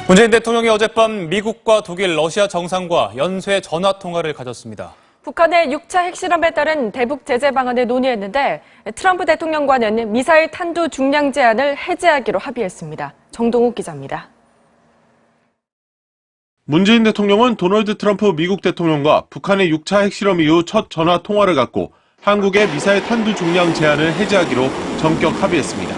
문재인 대통령이 어젯밤 미국과 독일, 러시아 정상과 연쇄 전화 통화를 가졌습니다. 북한의 6차 핵실험에 따른 대북 제재 방안을 논의했는데 트럼프 대통령과는 미사일 탄두 중량 제한을 해제하기로 합의했습니다. 정동욱 기자입니다. 문재인 대통령은 도널드 트럼프 미국 대통령과 북한의 6차 핵실험 이후 첫 전화 통화를 갖고 한국의 미사일 탄두 중량 제한을 해제하기로 전격 합의했습니다.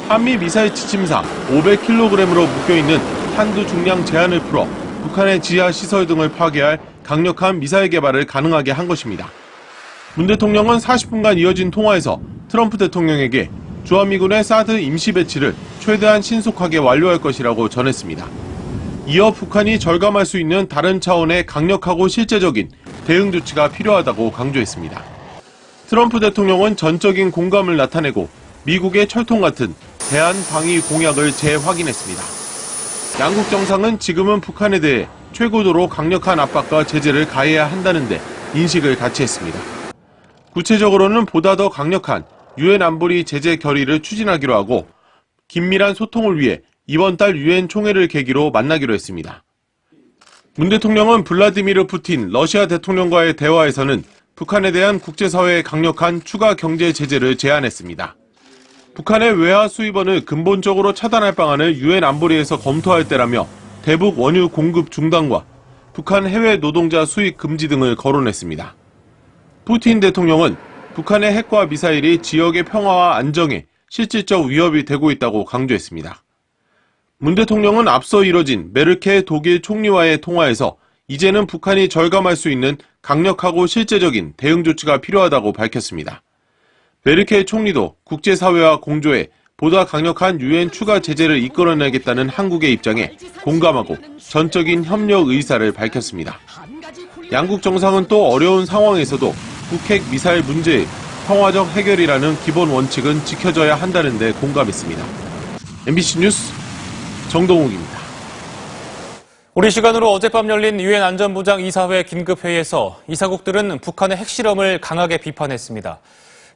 한미 미사일 지침상 500kg으로 묶여있는 탄두 중량 제한을 풀어 북한의 지하 시설 등을 파괴할 강력한 미사일 개발을 가능하게 한 것입니다. 문 대통령은 40분간 이어진 통화에서 트럼프 대통령에게 주한미군의 사드 임시 배치를 최대한 신속하게 완료할 것이라고 전했습니다. 이어 북한이 절감할 수 있는 다른 차원의 강력하고 실제적인 대응 조치가 필요하다고 강조했습니다. 트럼프 대통령은 전적인 공감을 나타내고 미국의 철통 같은 대한 방위 공약을 재확인했습니다. 양국 정상은 지금은 북한에 대해 최고도로 강력한 압박과 제재를 가해야 한다는데 인식을 같이 했습니다. 구체적으로는 보다 더 강력한 유엔 안보리 제재 결의를 추진하기로 하고 긴밀한 소통을 위해 이번 달 유엔 총회를 계기로 만나기로 했습니다. 문 대통령은 블라디미르 푸틴 러시아 대통령과의 대화에서는 북한에 대한 국제사회의 강력한 추가 경제 제재를 제안했습니다. 북한의 외화 수입원을 근본적으로 차단할 방안을 유엔 안보리에서 검토할 때라며 대북 원유 공급 중단과 북한 해외 노동자 수입 금지 등을 거론했습니다. 푸틴 대통령은 북한의 핵과 미사일이 지역의 평화와 안정에 실질적 위협이 되고 있다고 강조했습니다. 문 대통령은 앞서 이뤄진 메르켈 독일 총리와의 통화에서 이제는 북한이 절감할 수 있는 강력하고 실제적인 대응 조치가 필요하다고 밝혔습니다. 메르켈 총리도 국제사회와 공조해 보다 강력한 유엔 추가 제재를 이끌어내겠다는 한국의 입장에 공감하고 전적인 협력 의사를 밝혔습니다. 양국 정상은 또 어려운 상황에서도 북핵 미사일 문제의 평화적 해결이라는 기본 원칙은 지켜져야 한다는 데 공감했습니다. MBC 뉴스 정동욱입니다. 우리 시간으로 어젯밤 열린 유엔 안전보장 이사회 긴급회의에서 이사국들은 북한의 핵실험을 강하게 비판했습니다.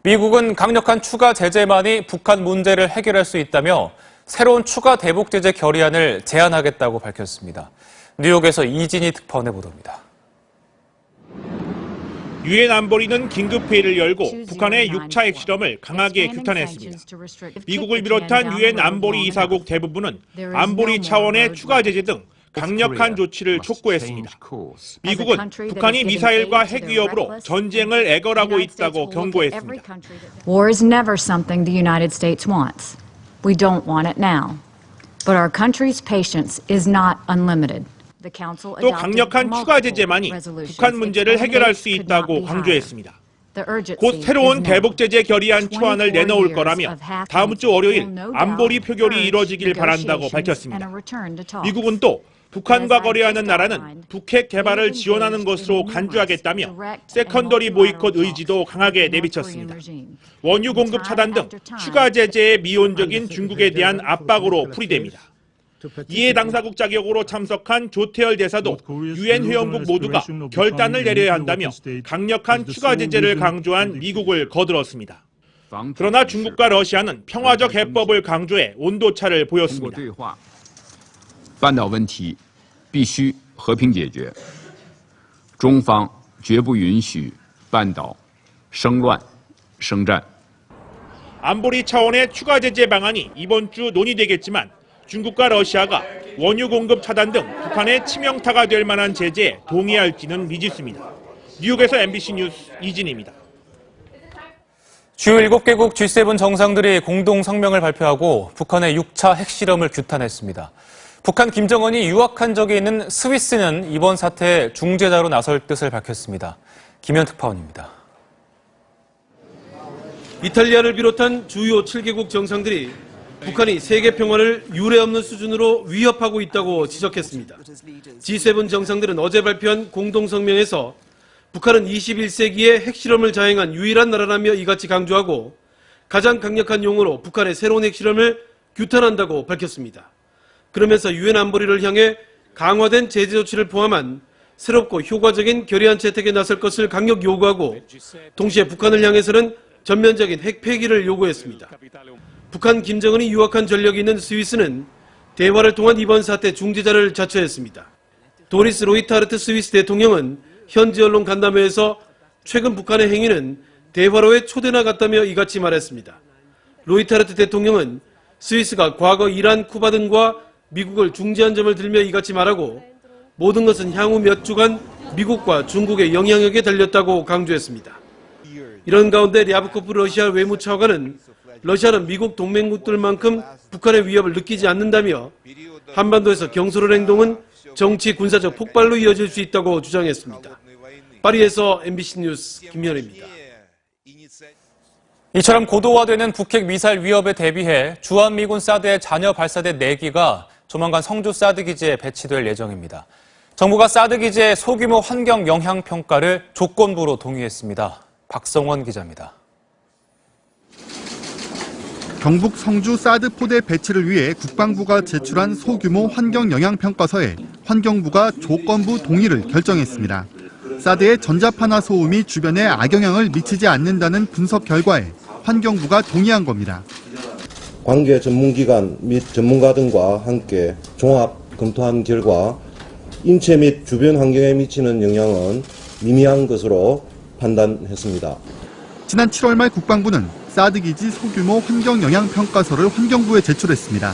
미국은 강력한 추가 제재만이 북한 문제를 해결할 수 있다며 새로운 추가 대북 제재 결의안을 제안하겠다고 밝혔습니다. 뉴욕에서 이진희 특파원의 보도입니다. 유엔 안보리는 긴급회의를 열고 북한의 6차 핵실험을 강하게 규탄했습니다. 미국을 비롯한 유엔 안보리 이사국 대부분은 안보리 차원의 추가 제재 등 강력한 조치를 촉구했습니다. 미국은 북한이 미사일과 핵 위협으로 전쟁을 애걸하고 있다고 경고했습니다. War is never something the United States wants. We don't want it now. But our country's patience is not unlimited. 또 강력한 추가 제재만이 북한 문제를 해결할 수 있다고 강조했습니다. 곧 새로운 대북 제재 결의안 초안을 내놓을 거라며 다음 주 월요일 안보리 표결이 이뤄지길 바란다고 밝혔습니다. 미국은 또 북한과 거래하는 나라는 북핵 개발을 지원하는 것으로 간주하겠다며 세컨더리 보이콧 의지도 강하게 내비쳤습니다. 원유 공급 차단 등 추가 제재의 미온적인 중국에 대한 압박으로 풀이됩니다. 이에 당사국 자격으로 참석한 조태열 대사도 유엔 회원국 모두가 결단을 내려야 한다며 강력한 추가 제재를 강조한 미국을 거들었습니다. 그러나 중국과 러시아는 평화적 해법을 강조해 온도차를 보였습니다. 半岛问题必须和平解决，中方绝不允许半岛生乱生战。 안보리 차원의 추가 제재 방안이 이번 주 논의되겠지만 중국과 러시아가 원유 공급 차단 등 북한의 치명타가 될 만한 제재에 동의할지는 미지수입니다. 뉴욕에서 MBC 뉴스 이진희입니다. 주요 7개국 G7 정상들이 공동 성명을 발표하고 북한의 6차 핵실험을 규탄했습니다. 북한 김정은이 유학한 적이 있는 스위스는 이번 사태의 중재자로 나설 뜻을 밝혔습니다. 김현 특파원입니다. 이탈리아를 비롯한 주요 7개국 정상들이 북한이 세계 평화를 유례없는 수준으로 위협하고 있다고 지적했습니다. G7 정상들은 어제 발표한 공동성명에서 북한은 21세기에 핵실험을 자행한 유일한 나라라며 이같이 강조하고 가장 강력한 용어로 북한의 새로운 핵실험을 규탄한다고 밝혔습니다. 그러면서 유엔 안보리를 향해 강화된 제재 조치를 포함한 새롭고 효과적인 결의안 채택에 나설 것을 강력 요구하고 동시에 북한을 향해서는 전면적인 핵 폐기를 요구했습니다. 북한 김정은이 유학한 전력이 있는 스위스는 대화를 통한 이번 사태 중재자를 자처했습니다. 도리스 로이타르트 스위스 대통령은 현지 언론 간담회에서 최근 북한의 행위는 대화로의 초대나 같다며 이같이 말했습니다. 로이타르트 대통령은 스위스가 과거 이란, 쿠바 등과 미국을 중재한 점을 들며 이같이 말하고 모든 것은 향후 몇 주간 미국과 중국의 영향력에 달렸다고 강조했습니다. 이런 가운데 랴브코프 러시아 외무차관은 러시아는 미국 동맹국들만큼 북한의 위협을 느끼지 않는다며 한반도에서 경솔한 행동은 정치 군사적 폭발로 이어질 수 있다고 주장했습니다. 파리에서 MBC 뉴스 김현우입니다. 이처럼 고도화되는 북핵 미사일 위협에 대비해 주한미군 사드의 잔여 발사대 4기가 조만간 성주 사드 기지에 배치될 예정입니다. 정부가 사드 기지의 소규모 환경 영향 평가를 조건부로 동의했습니다. 박성원 기자입니다. 경북 성주 사드 포대 배치를 위해 국방부가 제출한 소규모 환경 영향 평가서에 환경부가 조건부 동의를 결정했습니다. 사드의 전자파나 소음이 주변에 악영향을 미치지 않는다는 분석 결과에 환경부가 동의한 겁니다. 관계 전문기관 및 전문가 등과 함께 종합 검토한 결과 인체 및 주변 환경에 미치는 영향은 미미한 것으로 판단했습니다. 지난 7월 말 국방부는 사드 기지 소규모 환경 영향 평가서를 환경부에 제출했습니다.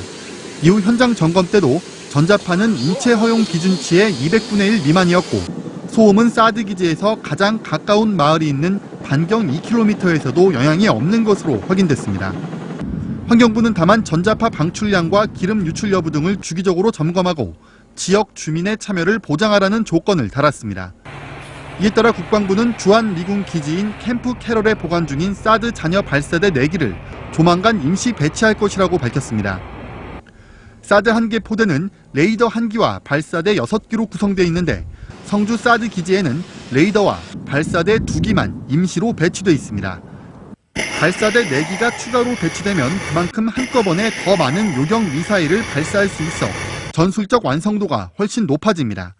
이후 현장 점검 때도 전자파는 인체 허용 기준치의 200분의 1 미만이었고 소음은 사드 기지에서 가장 가까운 마을이 있는 반경 2km에서도 영향이 없는 것으로 확인됐습니다. 환경부는 다만 전자파 방출량과 기름 유출 여부 등을 주기적으로 점검하고 지역 주민의 참여를 보장하라는 조건을 달았습니다. 이에 따라 국방부는 주한미군 기지인 캠프 캐럴에 보관 중인 사드 잔여 발사대 4기를 조만간 임시 배치할 것이라고 밝혔습니다. 사드 1개 포대는 레이더 1기와 발사대 6기로 구성되어 있는데 성주 사드 기지에는 레이더와 발사대 2기만 임시로 배치돼 있습니다. 발사대 4기가 추가로 배치되면 그만큼 한꺼번에 더 많은 요격 미사일을 발사할 수 있어 전술적 완성도가 훨씬 높아집니다.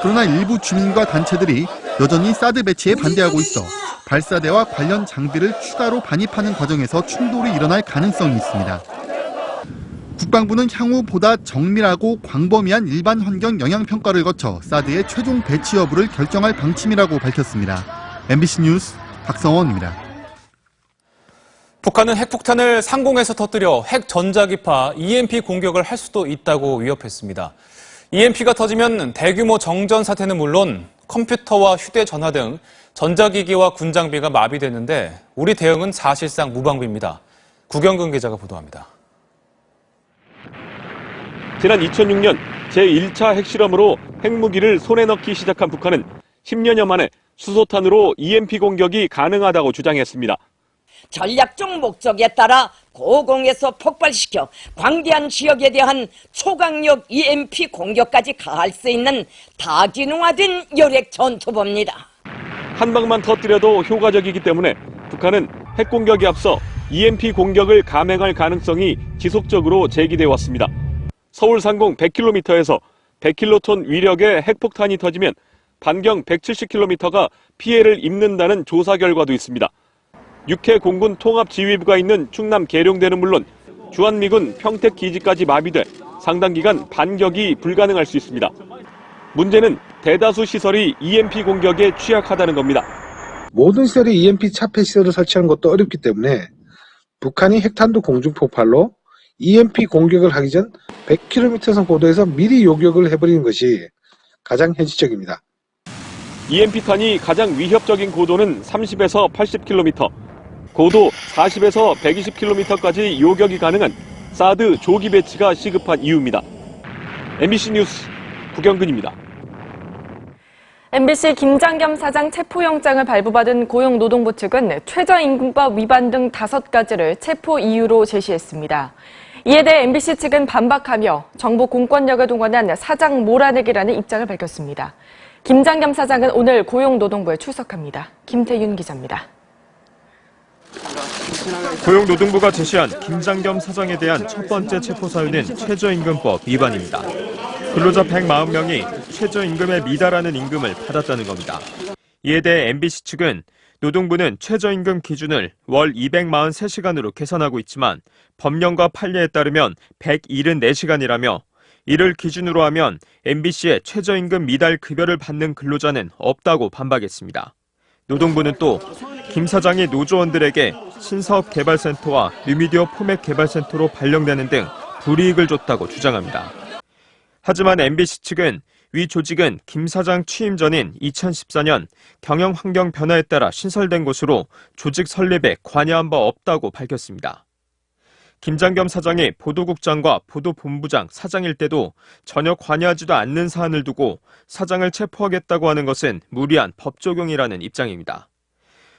그러나 일부 주민과 단체들이 여전히 사드 배치에 반대하고 있어 발사대와 관련 장비를 추가로 반입하는 과정에서 충돌이 일어날 가능성이 있습니다. 국방부는 향후 보다 정밀하고 광범위한 일반 환경 영향 평가를 거쳐 사드의 최종 배치 여부를 결정할 방침이라고 밝혔습니다. MBC 뉴스 박성원입니다. 북한은 핵폭탄을 상공에서 터뜨려 핵 전자기파 EMP 공격을 할 수도 있다고 위협했습니다. EMP가 터지면 대규모 정전 사태는 물론 컴퓨터와 휴대전화 등 전자기기와 군장비가 마비되는데 우리 대응은 사실상 무방비입니다. 구경근 기자가 보도합니다. 지난 2006년 제1차 핵실험으로 핵무기를 손에 넣기 시작한 북한은 10년여 만에 수소탄으로 EMP 공격이 가능하다고 주장했습니다. 전략적 목적에 따라 고공에서 폭발시켜 광대한 지역에 대한 초강력 EMP 공격까지 가할 수 있는 다기능화된 열핵 전투범입니다. 한 방만 터뜨려도 효과적이기 때문에 북한은 핵 공격에 앞서 EMP 공격을 감행할 가능성이 지속적으로 제기돼 왔습니다. 서울 상공 100km에서 100킬로톤 위력의 핵폭탄이 터지면 반경 170km가 피해를 입는다는 조사 결과도 있습니다. 육해 공군 통합지휘부가 있는 충남 계룡대는 물론 주한미군 평택 기지까지 마비돼 상당 기간 반격이 불가능할 수 있습니다. 문제는 대다수 시설이 EMP 공격에 취약하다는 겁니다. 모든 시설에 EMP 차폐 시설을 설치하는 것도 어렵기 때문에 북한이 핵탄두 공중폭발로 EMP 공격을 하기 전 100km 고도에서 미리 요격을 해버리는 것이 가장 현실적입니다. EMP탄이 가장 위협적인 고도는 30에서 80km, 고도 40에서 120km까지 요격이 가능한 사드 조기 배치가 시급한 이유입니다. MBC 뉴스 구경근입니다. MBC 김장겸 사장 체포영장을 발부받은 고용노동부 측은 최저임금법 위반 등 5가지를 체포 이유로 제시했습니다. 이에 대해 MBC 측은 반박하며 정부 공권력을 동원한 사장 몰아내기라는 입장을 밝혔습니다. 김장겸 사장은 오늘 고용노동부에 출석합니다. 김태윤 기자입니다. 고용노동부가 제시한 김장겸 사장에 대한 첫 번째 체포 사유는 최저임금법 위반입니다. 근로자 140명이 최저임금에 미달하는 임금을 받았다는 겁니다. 이에 대해 MBC 측은 노동부는 최저임금 기준을 월 243시간으로 계산하고 있지만 법령과 판례에 따르면 174시간이라며 이를 기준으로 하면 MBC의 최저임금 미달 급여를 받는 근로자는 없다고 반박했습니다. 노동부는 또 김 사장이 노조원들에게 신사업개발센터와 뉴미디어 포맷개발센터로 발령되는 등 불이익을 줬다고 주장합니다. 하지만 MBC 측은 위 조직은 김 사장 취임 전인 2014년 경영 환경 변화에 따라 신설된 것으로 조직 설립에 관여한 바 없다고 밝혔습니다. 김장겸 사장이 보도국장과 보도본부장 사장일 때도 전혀 관여하지도 않는 사안을 두고 사장을 체포하겠다고 하는 것은 무리한 법 적용이라는 입장입니다.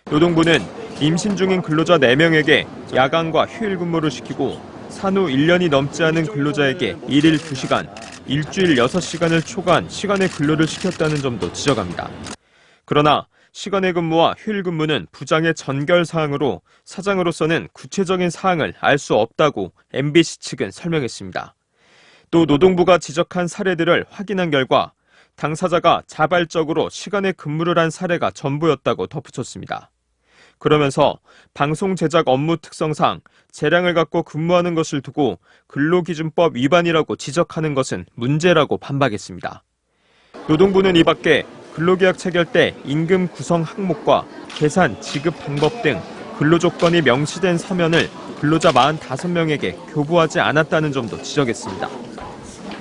노동부는 임신 중인 근로자 4명에게 야간과 휴일 근무를 시키고 산후 1년이 넘지 않은 근로자에게 일일 2시간, 일주일 6시간을 초과한 시간의 근로를 시켰다는 점도 지적합니다. 그러나 시간의 근무와 휴일 근무는 부장의 전결 사항으로 사장으로서는 구체적인 사항을 알 수 없다고 MBC 측은 설명했습니다. 또 노동부가 지적한 사례들을 확인한 결과 당사자가 자발적으로 시간의 근무를 한 사례가 전부였다고 덧붙였습니다. 그러면서 방송 제작 업무 특성상 재량을 갖고 근무하는 것을 두고 근로기준법 위반이라고 지적하는 것은 문제라고 반박했습니다. 노동부는 이 밖에 근로계약 체결 때 임금 구성 항목과 계산, 지급 방법 등 근로조건이 명시된 서면을 근로자 45명에게 교부하지 않았다는 점도 지적했습니다.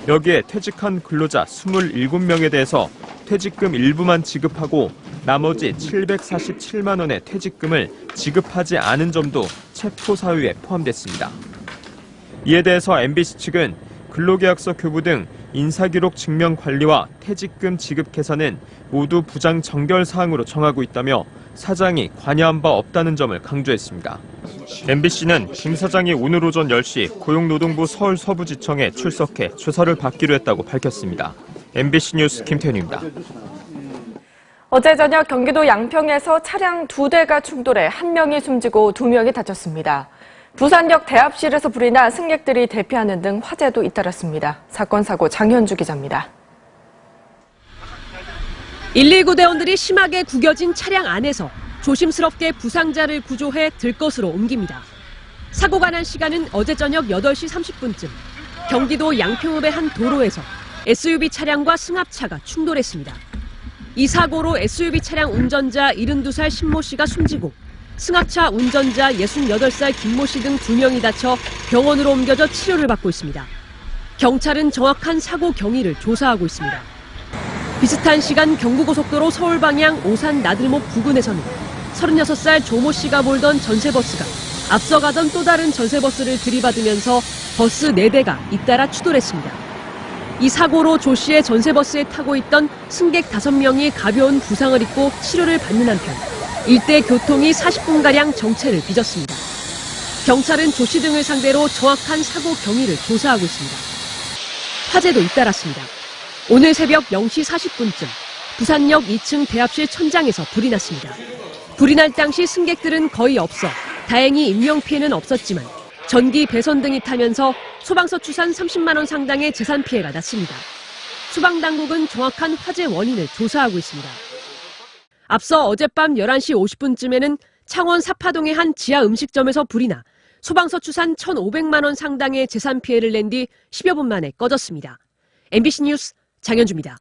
여기에 퇴직한 근로자 27명에 대해서 퇴직금 일부만 지급하고 나머지 747만 원의 퇴직금을 지급하지 않은 점도 체포 사유에 포함됐습니다. 이에 대해서 MBC 측은 근로계약서 교부 등 인사기록 증명 관리와 퇴직금 지급 계산은 모두 부장 정결 사항으로 정하고 있다며 사장이 관여한 바 없다는 점을 강조했습니다. MBC는 김 사장이 오늘 오전 10시 고용노동부 서울 서부지청에 출석해 조사를 받기로 했다고 밝혔습니다. MBC 뉴스 김태현입니다. 어제 저녁 경기도 양평에서 차량 2대가 충돌해 1명이 숨지고 2명이 다쳤습니다. 부산역 대합실에서 불이 나 승객들이 대피하는 등 화재도 잇따랐습니다. 사건 사고 장현주 기자입니다. 119 대원들이 심하게 구겨진 차량 안에서 조심스럽게 부상자를 구조해 들것으로 옮깁니다. 사고가 난 시간은 어제 저녁 8시 30분쯤 경기도 양평읍의 한 도로에서 SUV 차량과 승합차가 충돌했습니다. 이 사고로 SUV 차량 운전자 72살 신모 씨가 숨지고 승합차 운전자 68살 김모 씨 등 2명이 다쳐 병원으로 옮겨져 치료를 받고 있습니다. 경찰은 정확한 사고 경위를 조사하고 있습니다. 비슷한 시간 경부고속도로 서울 방향 오산 나들목 부근에서는 36살 조모 씨가 몰던 전세버스가 앞서가던 또 다른 전세버스를 들이받으면서 버스 4대가 잇따라 추돌했습니다. 이 사고로 조 씨의 전세버스에 타고 있던 승객 5명이 가벼운 부상을 입고 치료를 받는 한편 일대 교통이 40분가량 정체를 빚었습니다. 경찰은 조 씨 등을 상대로 정확한 사고 경위를 조사하고 있습니다. 화재도 잇따랐습니다. 오늘 새벽 0시 40분쯤 부산역 2층 대합실 천장에서 불이 났습니다. 불이 날 당시 승객들은 거의 없어 다행히 인명피해는 없었지만 전기 배선 등이 타면서 소방서 추산 30만 원 상당의 재산 피해가 났습니다. 소방당국은 정확한 화재 원인을 조사하고 있습니다. 앞서 어젯밤 11시 50분쯤에는 창원 사파동의 한 지하 음식점에서 불이 나 소방서 추산 1,500만 원 상당의 재산 피해를 낸 뒤 10여 분 만에 꺼졌습니다. MBC 뉴스 장현주입니다.